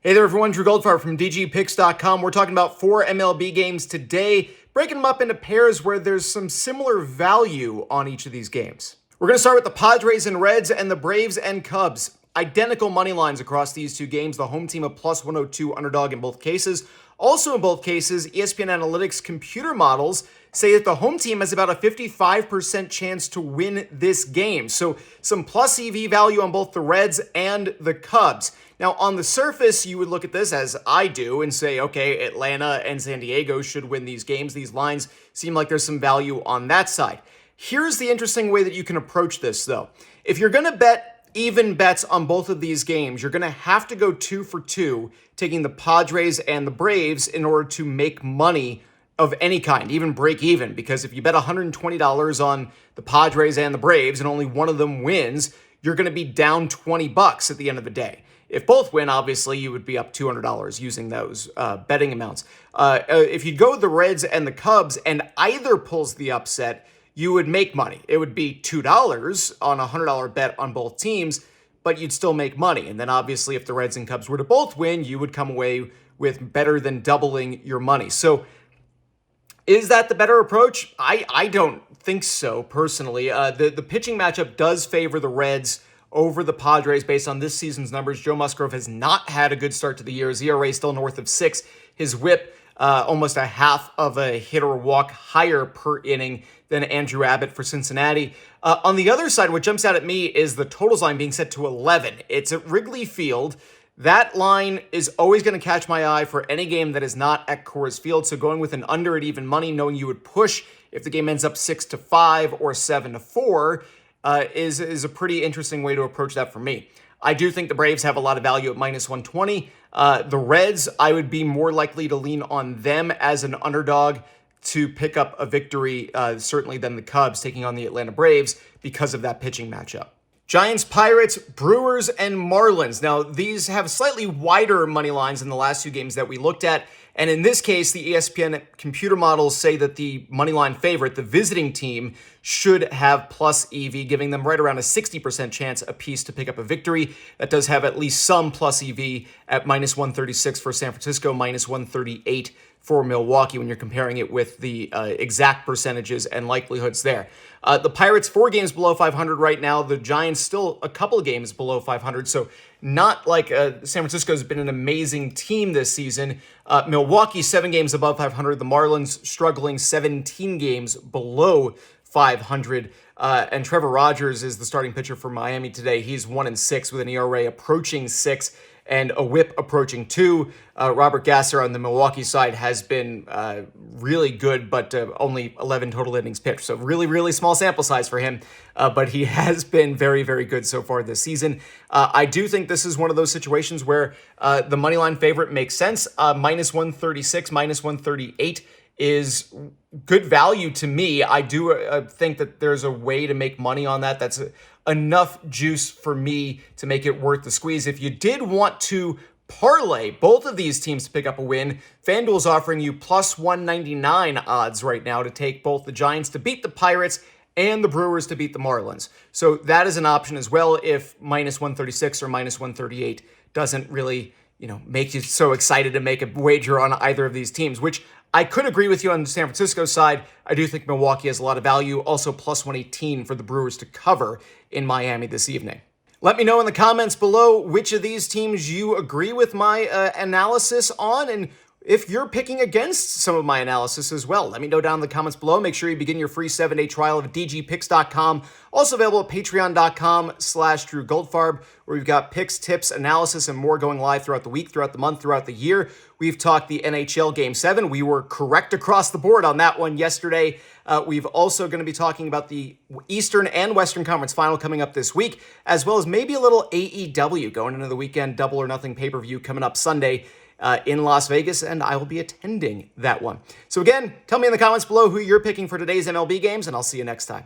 Hey there, everyone. Drew Goldfarb from DGPicks.com. We're talking about 4 MLB games today, breaking them up into pairs where there's some similar value on each of these games. We're going to start with the Padres and Reds and the Braves and Cubs. Identical money lines across these two games. The home team a plus 102 underdog in both cases. Also in both cases, ESPN Analytics computer models say that the home team has about a 55% chance to win this game. So some plus EV value on both the Reds and the Cubs. Now, on the surface, you would look at this as I do and say, okay, Atlanta and San Diego should win these games. These lines seem like there's some value on that side. Here's the interesting way that you can approach this, though. If you're going to bet even bets on both of these games, you're going to have to go 2 for 2, taking the Padres and the Braves in order to make money of any kind, even break even, because if you bet $120 on the Padres and the Braves and only one of them wins, you're going to be down $20 at the end of the day. If both win, obviously, you would be up $200 using those betting amounts. If you go with the Reds and the Cubs and either pulls the upset, you would make money. It would be $2 on a $100 bet on both teams, but you'd still make money. And then obviously, if the Reds and Cubs were to both win, you would come away with better than doubling your money. So is that the better approach? I don't think so, personally. The pitching matchup does favor the Reds over the Padres based on this season's numbers. Joe Musgrove has not had a good start to the year. His ERA still north of 6. His whip almost a half of a hit or walk higher per inning than Andrew Abbott for Cincinnati. On the other side, what jumps out at me is the totals line being set to 11. It's at Wrigley Field. That line is always going to catch my eye for any game that is not at Coors Field. So going with an under at even money, knowing you would push if the game ends up 6-5 or 7-4, is a pretty interesting way to approach that for me. I do think the Braves have a lot of value at minus 120. The Reds, I would be more likely to lean on them as an underdog to pick up a victory, certainly than the Cubs taking on the Atlanta Braves because of that pitching matchup. Giants, Pirates, Brewers, and Marlins. Now, these have slightly wider money lines than the last two games that we looked at. And in this case, the ESPN computer models say that the moneyline favorite, the visiting team, should have plus EV, giving them right around a 60% chance apiece to pick up a victory. That does have at least some plus EV at minus 136 for San Francisco, minus 138 for Milwaukee when you're comparing it with the exact percentages and likelihoods there. The Pirates, 4 games below 500 right now. The Giants still a couple of games below 500. So not like San Francisco's been an amazing team this season. Milwaukee, 7 games above 500. The Marlins struggling 17 games below 500. And Trevor Rogers is the starting pitcher for Miami today. He's 1-6 with an ERA approaching 6 and a whip approaching 2. Robert Gasser on the Milwaukee side has been really good, but only 11 total innings pitched. So really, really small sample size for him. But he has been very, very good so far this season. I do think this is one of those situations where the moneyline favorite makes sense. Minus 136, minus 138 is good value to me. I do think that there's a way to make money on that. That's enough juice for me to make it worth the squeeze. If you did want to parlay both of these teams to pick up a win, FanDuel's offering you plus 199 odds right now to take both the Giants to beat the Pirates and the Brewers to beat the Marlins. So that is an option as well if minus 136 or minus 138 doesn't really, make you so excited to make a wager on either of these teams, which I could agree with you on the San Francisco side. I do think Milwaukee has a lot of value. Also plus 118 for the Brewers to cover in Miami this evening. Let me know in the comments below which of these teams you agree with my analysis on, and if you're picking against some of my analysis as well. Let me know down in the comments below. Make sure you begin your free 7-day trial of DGPicks.com. Also available at patreon.com/Drew Goldfarb, where we've got picks, tips, analysis, and more going live throughout the week, throughout the month, throughout the year. We've talked the NHL Game 7. We were correct across the board on that one yesterday. We've also going to be talking about the Eastern and Western Conference Final coming up this week, as well as maybe a little AEW going into the weekend Double or Nothing pay-per-view coming up Sunday in Las Vegas, and I will be attending that one. So again, tell me in the comments below who you're picking for today's MLB games, and I'll see you next time.